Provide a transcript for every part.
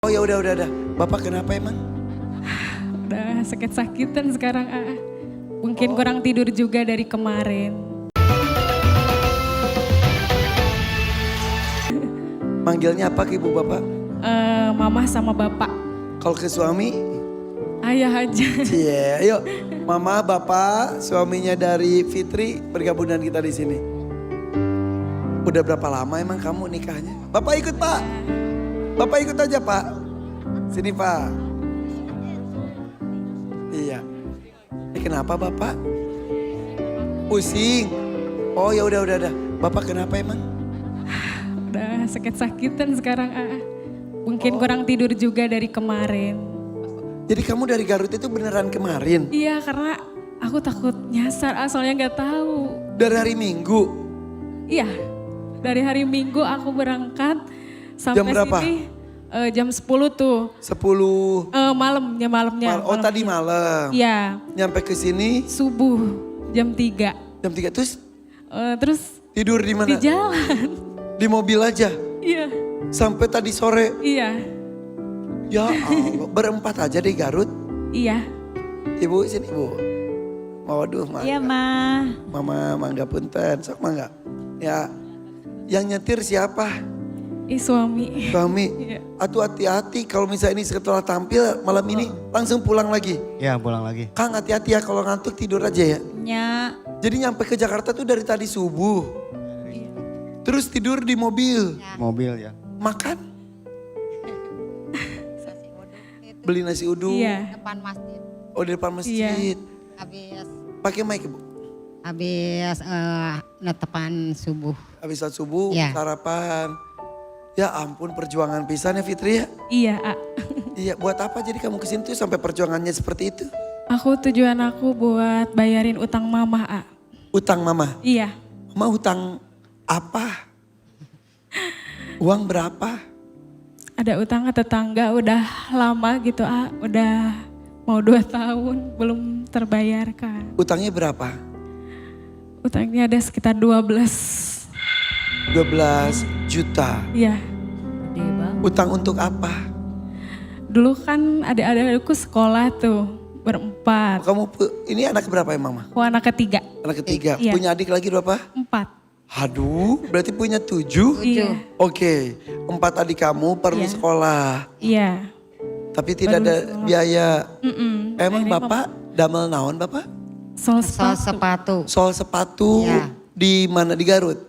Oh ya udah. Bapak kenapa emang? Udah sakit-sakitan sekarang. Mungkin kurang tidur juga dari kemarin. Manggilnya apa ke ibu bapak? Mama sama bapak. Kalau ke suami? Ayah aja. Iya, yuk. Mama, bapak, suaminya dari Fitri bergabung dengan kita di sini. Udah berapa lama emang kamu nikahnya? Bapak ikut pak. Bapak ikut aja pak. Sini pak. Iya. Kenapa bapak? Pusing. Oh ya udah. Bapak kenapa emang? Udah sakit-sakitan sekarang. Mungkin kurang tidur juga dari kemarin. Jadi kamu dari Garut itu beneran kemarin? Iya, karena aku takut nyasar, soalnya nggak tahu. Dari hari Minggu? Iya, dari hari Minggu aku berangkat sampai Jam berapa? sini jam 10 tuh. 10. Malamnya. Oh tadi malam? Iya. Nyampe ke sini? Subuh jam 3. Jam 3 terus? Terus Tidur di mana? di jalan. Di mobil aja? Iya. Sampai tadi sore? Iya. Ya Allah, berempat aja di Garut? Iya. Ibu sini ibu. Waduh mangga. Iya Ma. Mama mangga punten, sok mangga. Ya, yang nyetir siapa? Suami. Suami. Iya. Atuh hati-hati kalau misalnya ini setelah tampil malam ini langsung pulang lagi. Ya pulang lagi. Kang hati-hati ya kalau ngantuk tidur aja ya. Nya. Jadi nyampe ke Jakarta tuh dari tadi subuh. Terus tidur di mobil. Mobil ya. Makan? Beli nasi uduk. Iya. Depan masjid. Oh di depan masjid. Habis Pakai mic ibu. netepan subuh. Habis saat subuh Iya. sarapan. Ya ampun perjuangan pisan ya Fitri ya. Iya, Iya buat apa jadi kamu kesini tuh sampai perjuangannya seperti itu? Tujuan aku buat bayarin utang mama, Utang mama. Iya. Mama hutang apa? Uang berapa? Ada utang ke tetangga udah lama gitu, udah mau 2 tahun belum terbayarkan. Utangnya berapa? Utangnya ada sekitar 12. 12 juta. Iya. Gede banget. Utang untuk apa? Dulu kan adik-adikku sekolah tuh berempat. Kamu ini anak berapa ya mama? Aku anak ketiga. Anak ketiga. Iya. Punya adik lagi berapa? 4. Aduh berarti punya 7? Iya. Oke, 4 adik kamu perlu Iya. sekolah. Iya. Tapi tidak Baru ada sekolah. biaya. Emang Akhirnya bapak damel naon bapak? Sol Sol sepatu. sepatu. Soal sepatu Iya. di mana di Garut?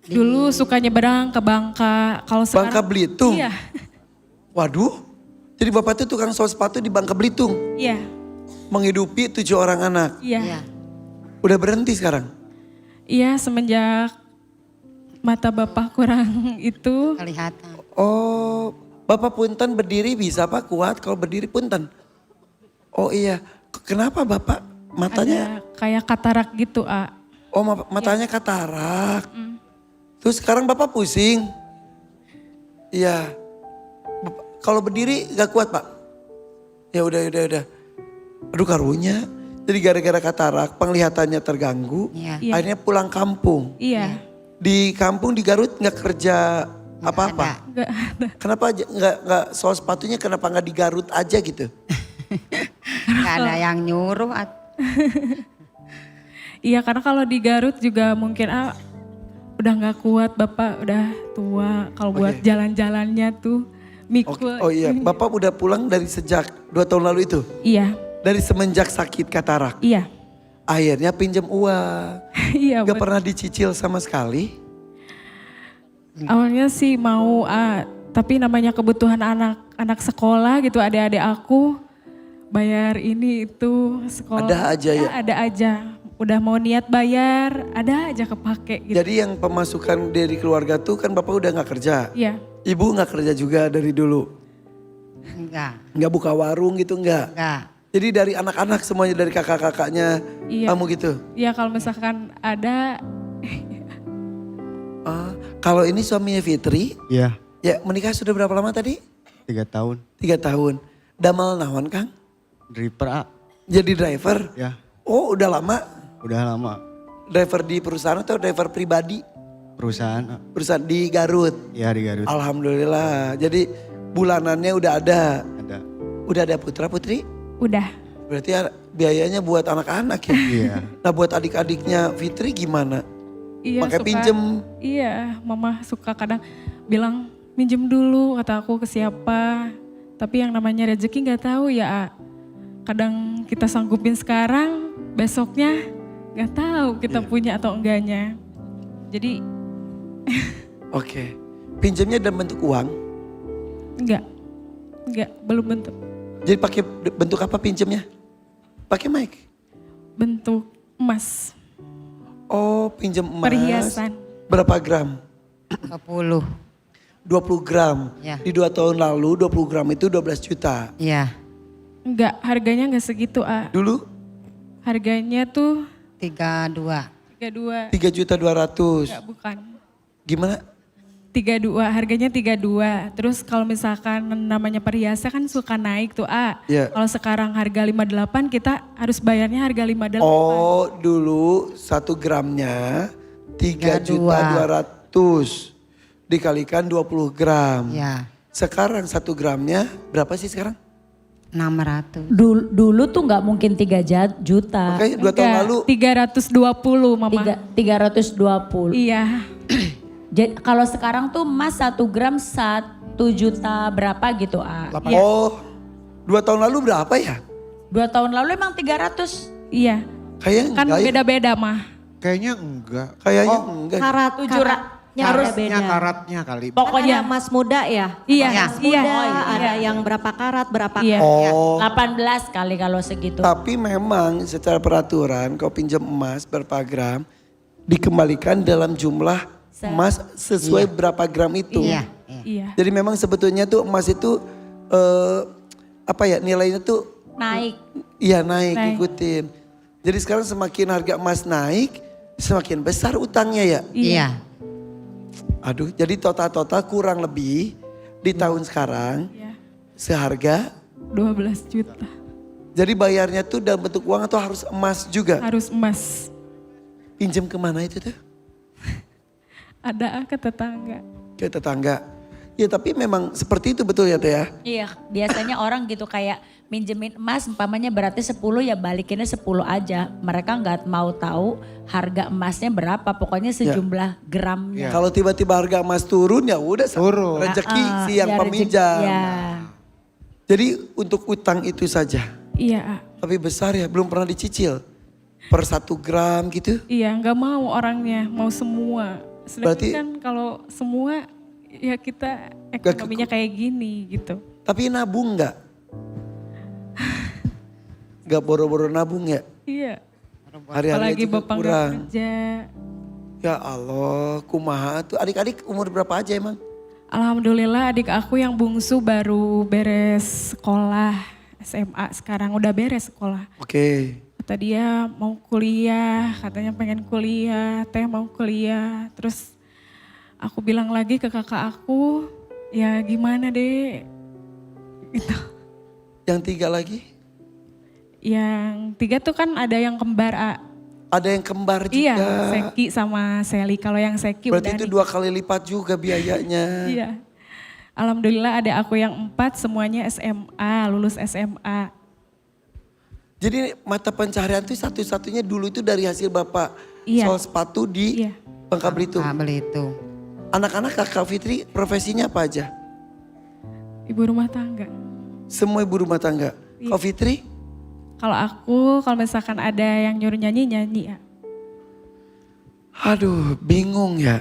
Dulu suka nyebrang ke Bangka. Kalau sekarang Bangka Belitung? Iya. Waduh, jadi bapak itu tukang soal sepatu di Bangka Belitung. Iya. Menghidupi 7 orang anak. Iya. Udah berhenti sekarang? Iya, semenjak mata bapak kurang itu. Kelihatan. Oh, bapak punten berdiri bisa pak kuat kalau berdiri punten. Oh iya, kenapa bapak matanya? Ada kayak katarak gitu, Oh matanya katarak. Terus sekarang bapak pusing? Iya. Kalau berdiri gak kuat pak? Ya udah. Aduh karunya. Jadi gara-gara katarak penglihatannya terganggu. Iya. Iya. Akhirnya pulang kampung. Iya. Di kampung di Garut gak kerja apa-apa? Nggak ada. Kenapa aja nggak soal sepatunya kenapa nggak di Garut aja gitu? Gak ada yang nyuruh. Iya, karena kalau di Garut juga mungkin udah nggak kuat, bapak udah tua. Kalau buat Oke. jalan-jalannya tuh mikul. Oh iya, bapak udah pulang dari sejak 2 tahun lalu itu? Iya. Dari semenjak sakit katarak? Iya. Akhirnya pinjam uang. Iya. Gak pernah dicicil sama sekali? Awalnya sih mau, tapi namanya kebutuhan anak sekolah gitu, adik-adik aku bayar ini itu sekolah. Ada aja ya? Ada aja. Udah mau niat bayar, ada aja kepake gitu. Jadi yang pemasukan dari keluarga tuh kan bapak udah gak kerja? Iya. Ibu gak kerja juga dari dulu? Enggak. Gak buka warung gitu enggak? Enggak. Jadi dari anak-anak semuanya dari kakak-kakaknya Iya. kamu gitu? Iya, kalau misalkan ada, Kalau ini suaminya Fitri, Iya. ya menikah sudah berapa lama tadi? 3 tahun. 3 tahun. Damel naon Kang? Driver Jadi driver? Ya. Oh udah lama? Udah lama. Driver di perusahaan atau driver pribadi? Perusahaan Perusahaan di Garut? ya di Garut. Alhamdulillah. Jadi Bulanannya udah ada. Ada. Udah ada putra putri? Udah. Berarti biayanya buat anak-anak ya? Iya. Nah buat adik-adiknya Fitri gimana? Iya, Pakai suka- pinjem? Iya, mama suka kadang bilang minjem dulu kata aku ke siapa. Tapi yang namanya rezeki nggak tahu ya. A. Kadang kita sanggupin sekarang, besoknya nggak tahu kita Iya. punya atau enggaknya. Jadi Oke. Pinjemnya dalam bentuk uang? enggak, belum bentuk. Jadi pakai bentuk apa pinjemnya? Pakai mic? Bentuk emas, Oh pinjem emas. perhiasan. Berapa gram? 20. 20 gram. Ya. Di 2 tahun lalu 20 gram itu 12 juta. Iya. Enggak, harganya enggak segitu, A. Dulu Harganya tuh 32. 32. 3 juta 200. Enggak, bukan. Gimana? 32, harganya 32. Terus kalau misalkan namanya perhiasan kan suka naik tuh, A. Iya. Kalau sekarang harga 58, kita harus bayarnya harga 58. Oh dulu 1 gramnya 3 juta 200. Dikalikan 20 gram. Ya. Sekarang 1 gramnya berapa sih sekarang? 600. Dulu tuh nggak mungkin 3 juta. Makanya 2 tahun lalu 320, Mama. 320. Iya. Jadi kalau sekarang tuh emas 1 gram 1 juta berapa gitu, A. Iya. Oh 2 tahun lalu berapa ya? 2 tahun lalu emang 300. Iya. Kayaknya Kan enggak ya? beda-beda, Mah. Kayaknya enggak. Kayaknya enggak. Karat, 700. Karatnya karatnya kali. Pokoknya ada emas muda ya? Iya, Emas iya. muda, Oh, iya. ada yang berapa karat, berapa Iya. Oh 18 kali kalau segitu. tapi memang secara peraturan kau pinjam emas berapa gram dikembalikan dalam jumlah emas sesuai berapa gram itu. Iya. Iya. Jadi memang sebetulnya tuh emas itu apa ya nilainya tuh Naik. iya naik, Naik. ikutin. Jadi sekarang semakin harga emas naik semakin besar utangnya ya. Iya. Aduh jadi total kurang lebih di tahun sekarang Iya. seharga 12 juta. jadi bayarnya tuh dalam bentuk uang atau harus emas juga? Harus emas. Pinjam kemana itu tuh? Ada ke tetangga. Ke tetangga. Ya tapi memang seperti itu betul ya Teh ya? Iya, biasanya orang gitu kayak minjemin emas umpamanya berarti 10 ya balikinnya 10 aja. Mereka nggak mau tahu harga emasnya berapa, pokoknya sejumlah gramnya. Kalau tiba-tiba harga emas turun ya udah Turun. rezeki si yang Ya, peminjam. Ya. Jadi untuk utang itu saja. Iya, A. Tapi besar ya belum pernah dicicil. Per 1 gram gitu. Iya, nggak mau orangnya, mau semua. Sedangkan Berarti- kan kalau semua ya kita ekonominya kayak gini gitu. Tapi nabung nggak? Nggak boro-boro nabung ya? Iya. Hari-hari Apalagi juga bapak nggak kurang. kerja. Ya Allah, kumaha tuh. Adik-adik umur berapa aja emang? Alhamdulillah adik aku yang bungsu baru beres sekolah SMA, sekarang udah beres sekolah. Oke. Kata dia mau kuliah, katanya pengen kuliah, Teh mau kuliah. Terus aku bilang lagi ke kakak aku, ya gimana deh. Gitu. Yang 3 lagi? Yang 3 tuh kan ada yang kembar, A. Ada yang kembar juga. Iya, Seki sama Seli. Kalau yang Seki Berarti udah itu 2 kali lipat juga biayanya. Iya. Alhamdulillah ada aku yang 4 semuanya SMA, lulus SMA. Jadi mata pencaharian itu satu-satunya dulu itu dari hasil Bapak Iya. soal sepatu di Iya. Bangka Belitung. Kabel itu. Anak-anak Kakak Fitri profesinya apa aja? Ibu rumah tangga. Semua ibu rumah tangga. Iya. Kak Fitri? Kalau aku, kalau misalkan ada yang nyuruh nyanyi ya. Aduh bingung ya.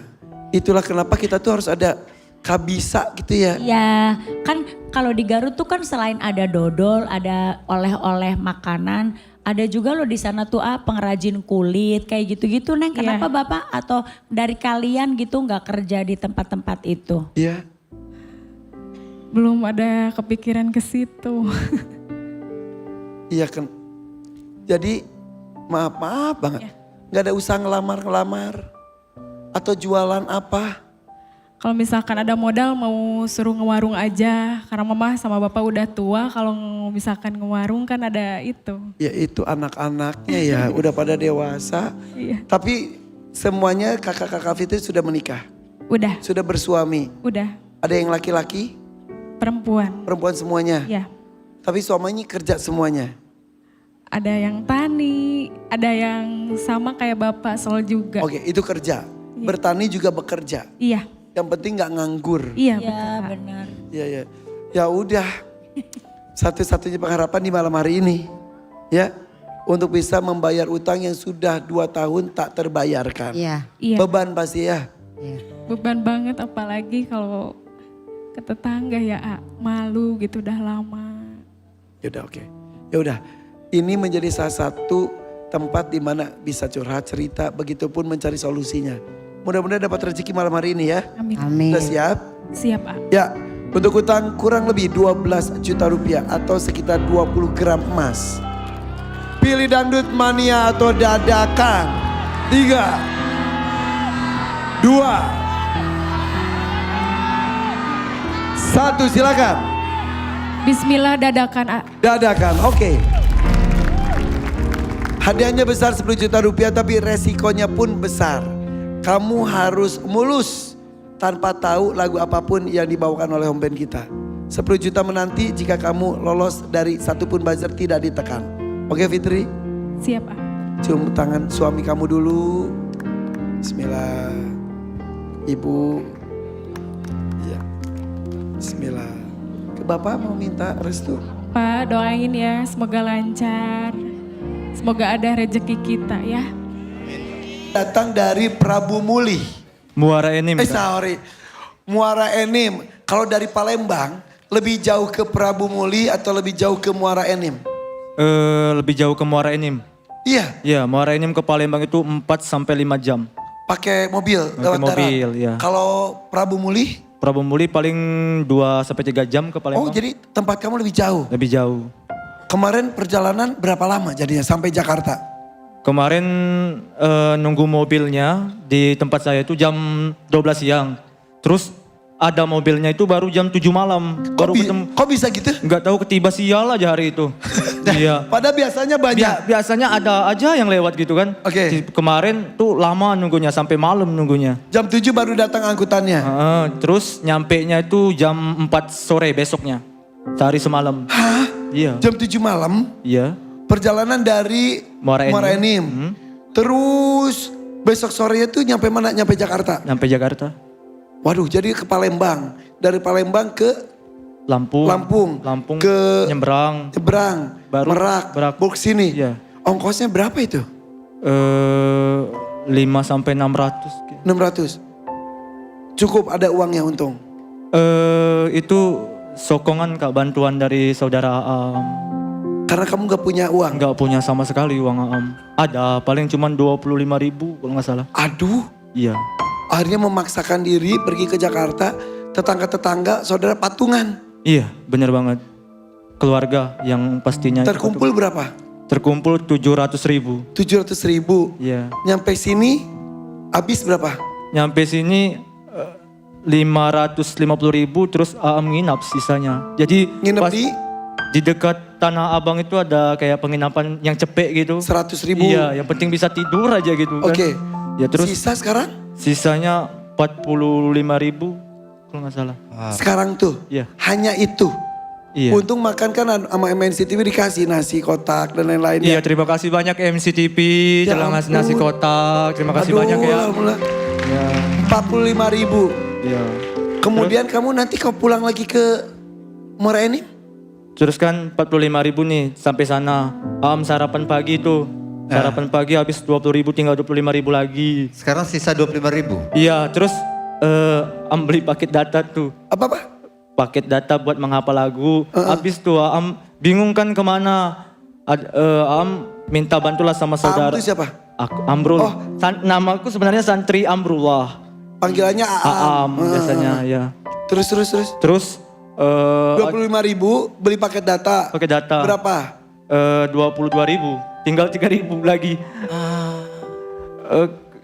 Itulah kenapa kita tuh harus ada kabisa gitu ya. Ya, kan kalau di Garut tuh kan selain ada dodol, ada oleh-oleh makanan, ada juga loh di sana tuh pengrajin kulit kayak gitu-gitu, Neng. Kenapa Iya. Bapak atau dari kalian gitu nggak kerja di tempat-tempat itu? Iya. Belum ada kepikiran ke situ. Iya kan. Jadi maaf banget. Gak ada usaha ngelamar-ngelamar. Atau jualan apa. Kalau misalkan ada modal mau suruh ngewarung aja. Karena mama sama bapak udah tua, kalau misalkan ngewarung kan ada itu. Ya itu anak-anaknya ya udah pada dewasa. Iya. Tapi semuanya kakak-kakak Fitri sudah menikah. Udah, Sudah bersuami. udah. Ada yang laki-laki? perempuan. Perempuan semuanya. Ya, Tapi suaminya kerja semuanya. ada yang tani, ada yang sama kayak Bapak Sol juga. Oke, itu kerja. Bertani juga bekerja. Iya, Yang penting nggak nganggur. iya Ya betul. Pak. benar. Ya ya. Ya udah. Satu-satunya pengharapan di malam hari ini. Ya. Untuk bisa membayar utang yang sudah 2 tahun tak terbayarkan. Iya. Iya, Beban pasti ya. Iya. beban banget apalagi kalau ke tetangga ya, A. Malu gitu udah lama. Ya udah oke. Ya udah. Ini menjadi salah satu tempat di mana bisa curhat cerita, begitupun mencari solusinya. Mudah-mudahan dapat rezeki malam hari ini ya. Amin. Amin. Udah siap? Siap, A. Ya, untuk utang kurang lebih 12 juta rupiah atau sekitar 20 gram emas. Pilih dangdut mania atau dadakan. 3, 2, 1 silakan. Bismillah dadakan, A. Dadakan, oke. Hadiahnya besar 10 juta rupiah tapi resikonya pun besar. Kamu harus mulus tanpa tahu lagu apapun yang dibawakan oleh home band kita. 10 juta menanti jika kamu lolos dari satupun buzzer tidak ditekan. Oke Fitri, Siap, A. cium tangan suami kamu dulu. Bismillah. Ibu. Iya. Bismillah. Ke Bapak mau minta restu. Pak doain ya semoga lancar. Semoga ada rezeki kita ya. Datang dari Prabu Muli. Muara Enim. Sorry. Muara Enim. Kalau dari Palembang lebih jauh ke Prabu Muli atau lebih jauh ke Muara Enim? Lebih jauh ke Muara Enim. Iya, Ya, Muara Enim ke Palembang itu 4 sampai 5 jam. pakai mobil lewat darat. mobil, ya. Kalau Prabu Muli, Prabu Muli paling 2 sampai 3 jam ke oh Palembang. jadi tempat kamu lebih jauh. Lebih jauh. Kemarin perjalanan berapa lama jadinya sampai Jakarta? Kemarin nunggu mobilnya di tempat saya itu jam 12 siang. Terus ada mobilnya itu baru jam 7 malam. Baru ketemu. Kok bisa gitu? Nggak tahu ketiba sial aja hari itu. Iya. Padahal biasanya banyak. Biasanya ada aja yang lewat gitu kan. Oke. Kemarin tuh lama nunggunya sampai malam nunggunya. Jam 7 baru datang angkutannya. Terus nyampe nya itu jam 4 sore besoknya. Sehari semalam. Hah? Iya. Jam 7 malam Iya. perjalanan dari Muara Enim. Terus besok sorenya tuh nyampe mana? Nyampe Jakarta. Nyampe Jakarta. Waduh, jadi ke Palembang. Dari Palembang ke Lampung. Lampung. Ke nyebrang. Nyebrang, Baru Merak, Merak. baru kesini. Iya. Ongkosnya berapa itu? 5 sampai 600. 600. Cukup ada uangnya untung. Itu sokongan Kak, bantuan dari saudara Aam. Karena kamu gak punya uang. Nggak punya sama sekali uang Aam. Ada paling cuman 25.000 kalau nggak salah. Aduh, Iya. akhirnya memaksakan diri pergi ke Jakarta. Tetangga-tetangga, saudara patungan. Iya, bener banget. Keluarga yang pastinya. Terkumpul berapa? Terkumpul 700.000. 700.000. Iya. Nyampe sini habis berapa? Nyampe sini 550.000 terus Aam nginap sisanya. Jadi Nginep pas di di dekat Tanah Abang itu ada kayak penginapan yang cepek gitu. 100.000. Iya, yang penting bisa tidur aja gitu kan. Oke. Ya terus Sisa sekarang? sisanya 45.000 kalau nggak salah. Sekarang tuh. Iya. Hanya itu. Iya. Untung makan kan sama MNC TV dikasih nasi kotak dan lain-lain. Iya, terima kasih banyak MCTV Ya telah ngasih nasi ampun. kotak. Terima kasih Aduh, banyak ya. alhamdulillah. Ya. 45.000. Iya. Kemudian kamu nanti kau pulang lagi ke Muara Enim? Terus kan 45.000 nih sampai sana. Aam sarapan pagi tuh. Sarapan pagi habis 20.000 tinggal 25.000 lagi. Sekarang sisa 25.000. Iya, terus Am beli paket data tuh. Apa? Paket data buat menghafal lagu. Habis tuh Am bingung kan kemana. Am minta bantulah sama saudara. Am itu siapa? Aku Amrul. Oh. Namaku sebenarnya Santri Amrullah. Panggilannya Aam. Aam biasanya ya. Terus. Terus 25.000 beli paket data. pakai data. Berapa? 22.000. Tinggal 3.000 lagi.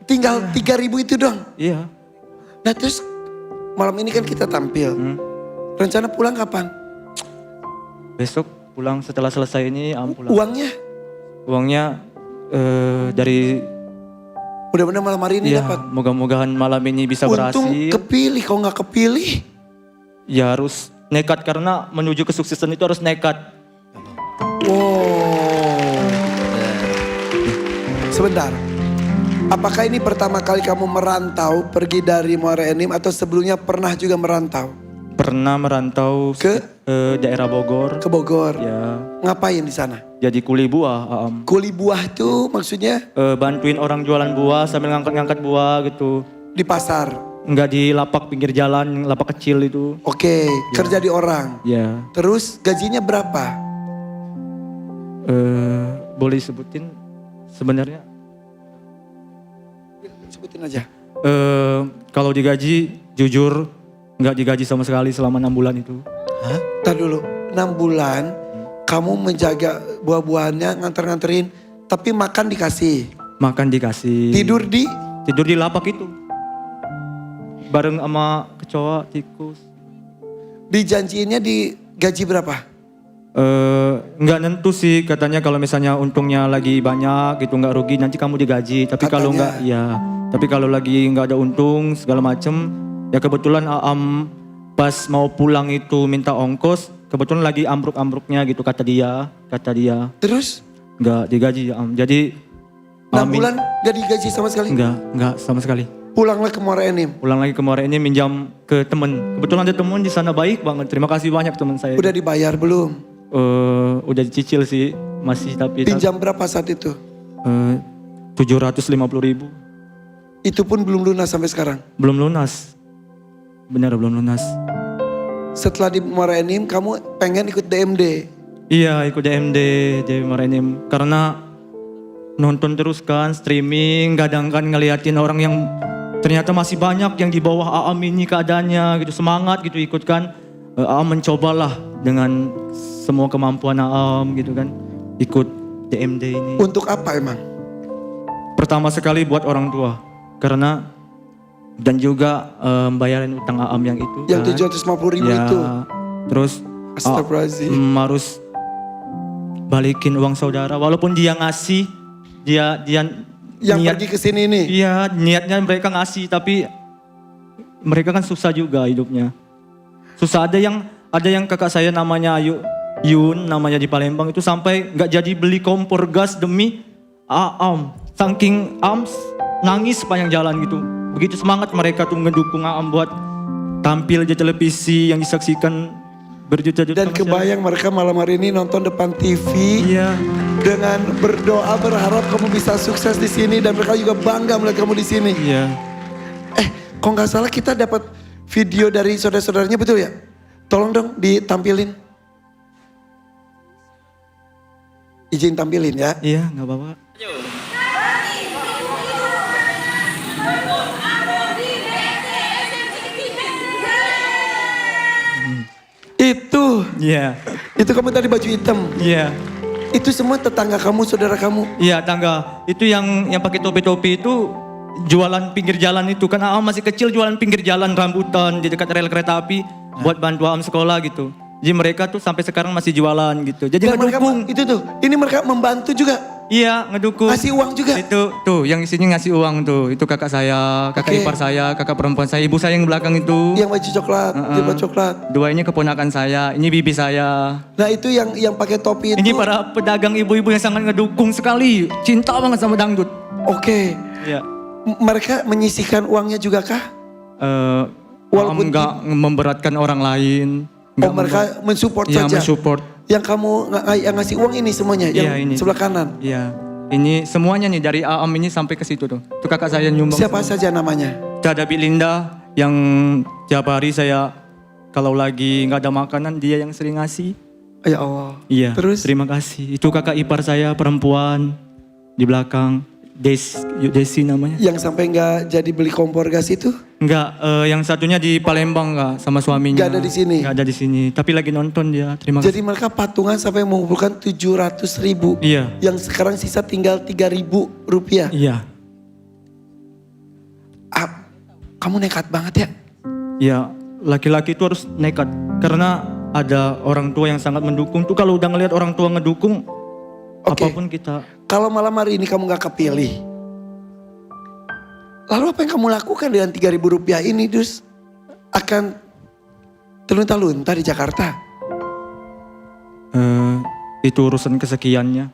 Tinggal 3.000 itu dong. Iya. Nah terus malam ini kan kita tampil. Rencana pulang kapan? Besok pulang setelah selesai ini Am pulang. Uangnya? Uangnya dari Mudah-mudahan malam hari ini ya, dapat. moga-mogahan malam ini bisa Untung berhasil. kepilih, kalau nggak kepilih. Ya harus nekat karena menuju kesuksesan itu harus nekat. Wow. Sebentar. Apakah ini pertama kali kamu merantau pergi dari Muara Enim atau sebelumnya pernah juga merantau Pernah merantau Ke? Daerah Bogor. ke Bogor? Ya, Ngapain di sana? jadi kuli buah, Aam. Kuli buah tuh maksudnya Bantuin orang jualan buah sambil ngangkat-ngangkat buah gitu. di pasar. Enggak di lapak pinggir jalan, lapak kecil itu. Oke, kerja di orang. Ya, Terus gajinya berapa? boleh sebutin sebenarnya? Sebutin aja. Kalau digaji, jujur nggak digaji sama sekali selama 6 bulan itu. Ntar dulu, 6 bulan kamu menjaga buah-buahannya, nganter-nganterin, tapi makan dikasih. Makan dikasih. Tidur di? Tidur di lapak itu. Bareng sama kecoa, tikus. Dijanjiinnya di gaji berapa? Nggak nentu sih, katanya kalau misalnya untungnya lagi banyak gitu nggak rugi nanti kamu digaji. Tapi kalau Katanya. nggak, ya. Tapi kalau lagi nggak ada untung segala macem, ya kebetulan Aam pas mau pulang itu minta ongkos, kebetulan lagi ambruk-ambruknya gitu kata dia. Terus Nggak digaji Aam. Jadi 6 Aam bulan gak digaji sama sekali? nggak sama sekali. Pulanglah ke Muara Enim. Pulang lagi kemarin ini minjam ke temen. Kebetulan ada temen di sana baik banget. Terima kasih banyak teman saya. Udah dibayar belum? Udah dicicil sih masih tapi Pinjam berapa saat itu? 750.000. Itu pun belum lunas sampai sekarang. Belum lunas. Benar belum lunas. Setelah di Muara Enim kamu pengen ikut DMD. Iya ikut DMD di Marenim karena nonton terus kan streaming kadang kan ngeliatin orang yang ternyata masih banyak yang di bawah Aam ini keadaannya gitu semangat gitu ikut kan. Aam mencobalah dengan semua kemampuan Aam gitu kan ikut DMD ini. Untuk apa emang? Pertama sekali buat orang tua karena dan juga bayarin utang Aam yang itu Yang kan. 750.000 Ya, itu. terus Astagfirullahaladzim. harus balikin uang saudara walaupun dia ngasih dia Yang niat, pergi ke sini nih. iya niatnya mereka ngasih tapi mereka kan susah juga hidupnya susah ada yang kakak saya namanya Yun namanya di Palembang itu sampai nggak jadi beli kompor gas demi Aam saking Aam nangis sepanjang jalan gitu begitu semangat mereka tuh ngedukung Aam buat tampil di televisi yang disaksikan berjuta-juta Dan masyarakat. kebayang mereka malam hari ini nonton depan TV. Iya. Dengan berdoa berharap kamu bisa sukses di sini dan mereka juga bangga melihat kamu di sini. Iya. Kok nggak salah kita dapat video dari saudara-saudaranya betul ya? Tolong dong ditampilin. Izin tampilin ya. Iya, nggak apa-apa. Itu Iya. itu kamu tadi baju hitam. Iya. Itu semua tetangga kamu, saudara kamu. Iya, tangga. Itu yang pakai topi-topi itu jualan pinggir jalan itu kan Aam masih kecil jualan pinggir jalan rambutan di dekat rel kereta api buat bantu Aam sekolah gitu. Jadi mereka tuh sampai sekarang masih jualan gitu. Jadi Dan mereka ngedukung. itu tuh, ini mereka membantu juga. Iya, ngedukung. Ngasih uang juga. Itu tuh yang isinya ngasih uang tuh. Itu kakak saya, kakak Oke. ipar saya, kakak perempuan saya, ibu saya yang belakang itu. Yang baju coklat, jilbab coklat. Dua ini keponakan saya, ini bibi saya. Nah itu yang pakai topi itu. Ini para pedagang ibu-ibu yang sangat ngedukung sekali. Cinta banget sama dangdut. Oke. Iya. Mereka menyisihkan uangnya juga kah? Walaupun Walaupun nggak memberatkan orang lain. Oh mereka mensupport Iya, saja. mensupport. Yang kamu yang ngasih uang ini semuanya, Iya, yang ini. sebelah kanan. Iya. Ini semuanya nih dari Aam ini sampai ke situ tuh. Itu kakak saya nyumbang. Siapa saja namanya? Ada Bilinda yang tiap hari saya kalau lagi nggak ada makanan dia yang sering ngasih. Ya Allah. Iya. Terus? Terima kasih. Itu kakak ipar saya perempuan di belakang. Desi namanya. Yang sampai nggak jadi beli kompor gas itu? Enggak, yang satunya di Palembang enggak sama suaminya. Nggak ada di sini? Nggak ada di sini. Tapi lagi nonton dia. Terima kasih. Jadi mereka patungan sampai mengumpulkan 700.000. Iya. Yang sekarang sisa tinggal 3.000 rupiah. Iya. Kamu nekat banget ya? Ya, laki-laki itu harus nekat karena ada orang tua yang sangat mendukung. Tuh kalau udah ngelihat orang tua ngedukung, Oke. apapun kita. Kalau malam hari ini kamu gak kepilih, lalu apa yang kamu lakukan dengan 3.000 rupiah ini, Dus? Akan terlunta-lunta di Jakarta? Itu urusan kesekiannya.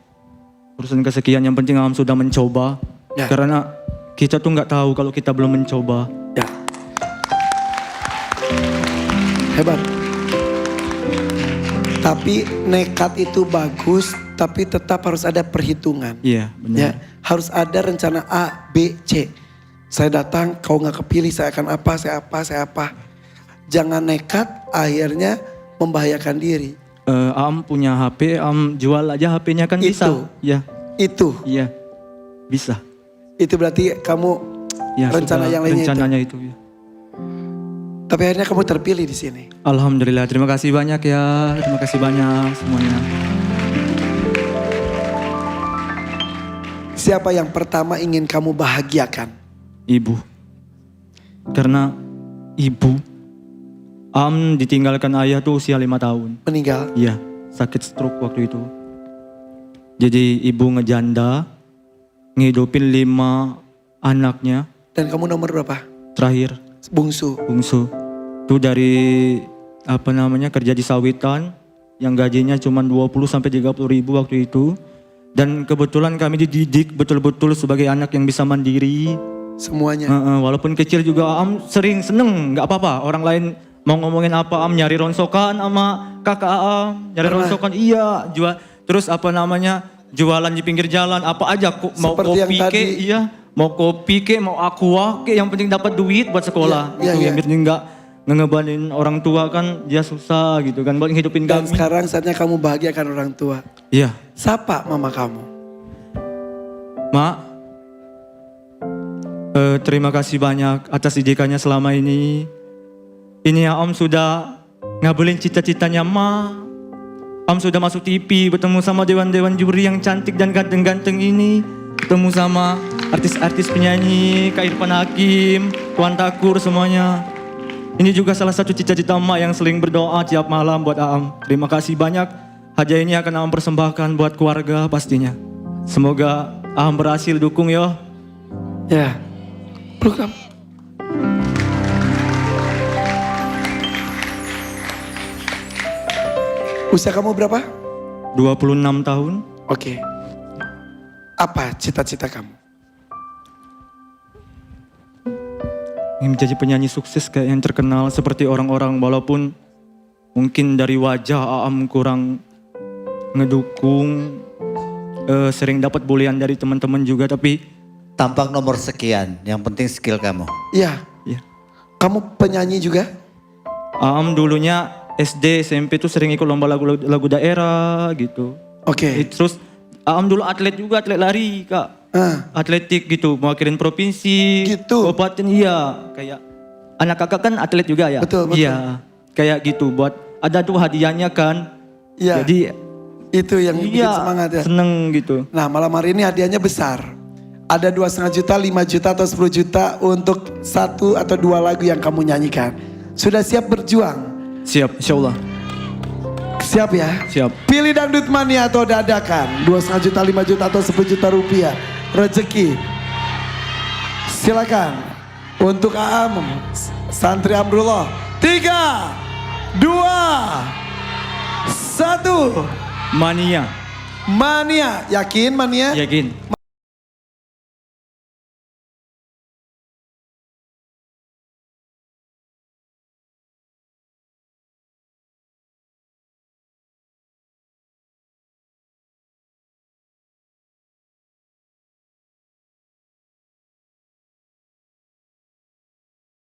Urusan kesekian yang penting Am sudah mencoba. Ya. Karena kita tuh nggak tahu kalau kita belum mencoba. Ya. Hebat. Tapi nekat itu bagus, tapi tetap harus ada perhitungan. Iya, benar. Ya, harus ada rencana A, B, C. Saya datang, kau nggak kepilih, saya akan apa, saya apa, saya apa. Jangan nekat, akhirnya membahayakan diri. Am punya HP, Am jual aja HP-nya kan bisa. Itu. Ya, Itu, iya, bisa. itu berarti kamu Ya, rencana sudah yang lainnya itu. rencananya itu. Ya. Tapi akhirnya kamu terpilih di sini. Alhamdulillah, terima kasih banyak ya, terima kasih banyak semuanya. Siapa yang pertama ingin kamu bahagiakan? Ibu, karena ibu, Am ditinggalkan ayah tuh usia 5 tahun. Meninggal? Iya, sakit stroke waktu itu. Jadi ibu ngejanda, ngidupin 5 anaknya, Dan kamu nomor berapa? terakhir Bungsu. bungsu. Itu dari kerja di sawitan yang gajinya cuma 20 sampai 30 ribu waktu itu. Dan kebetulan kami dididik betul-betul sebagai anak yang bisa mandiri. Semuanya. Walaupun kecil juga Am sering seneng, nggak apa-apa. Orang lain mau ngomongin apa, Am nyari ronsokan sama kakak Am, nyari Pernah? ronsokan, iya jual. Terus jualan di pinggir jalan, apa aja, mau Seperti yang kopi tadi. ke, iya, mau kopi ke, mau aqua ke, yang penting dapat duit buat sekolah. Iya, Itu iya, yang penting nggak ngebebanin orang tua kan, dia susah gitu kan, buat ngidupin Dan kami. sekarang saatnya kamu bahagiakan orang tua. Iya, Sapa mama kamu. Mak, terima kasih banyak atas didikannya selama ini. Ini ya Om sudah ngabulin cita-citanya Ma. Om sudah masuk TV, bertemu sama dewan-dewan juri yang cantik dan ganteng-ganteng ini. Ketemu sama artis-artis penyanyi, Kak Irfan Hakim, Tuan Takur semuanya. Ini juga salah satu cita-cita Ma yang sering berdoa tiap malam buat Am. Terima kasih banyak. Hadiah ini akan Am persembahkan buat keluarga pastinya. Semoga Am berhasil dukung yo. Ya. Peluk kamu. Usia kamu berapa? 26 tahun. Oke. Apa cita-cita kamu? Ingin menjadi penyanyi sukses kayak yang terkenal seperti orang-orang, walaupun mungkin dari wajah Aam kurang ngedukung, sering dapat bulian dari teman-teman juga, tapi Tampang nomor sekian, yang penting skill kamu. Iya. ya. Kamu penyanyi juga? Aam dulunya SD, SMP tuh sering ikut lomba lagu daerah gitu. Oke. Terus Aam dulu atlet juga, atlet lari Kak. Atletik gitu, mewakilin provinsi, Gitu. kabupaten, iya. Kayak anak kakak kan atlet juga ya. Betul, betul. Iya, kayak gitu. Buat ada tuh hadiahnya kan. Iya. Jadi Itu yang bikin iya, semangat ya. seneng gitu. Nah, malam hari ini hadiahnya besar. Ada 2,5 juta, 5 juta atau 10 juta untuk 1 atau 2 lagu yang kamu nyanyikan. Sudah siap berjuang? Siap, insya Allah. Siap ya? Siap. Pilih dangdut mania atau dadakan. 2,5 juta, 5 juta atau 10 juta rupiah. Rezeki. Silakan. Untuk Aam, Santri Amrullah. 3, 2, 1. Mania, Mania. Yakin mania? yakin.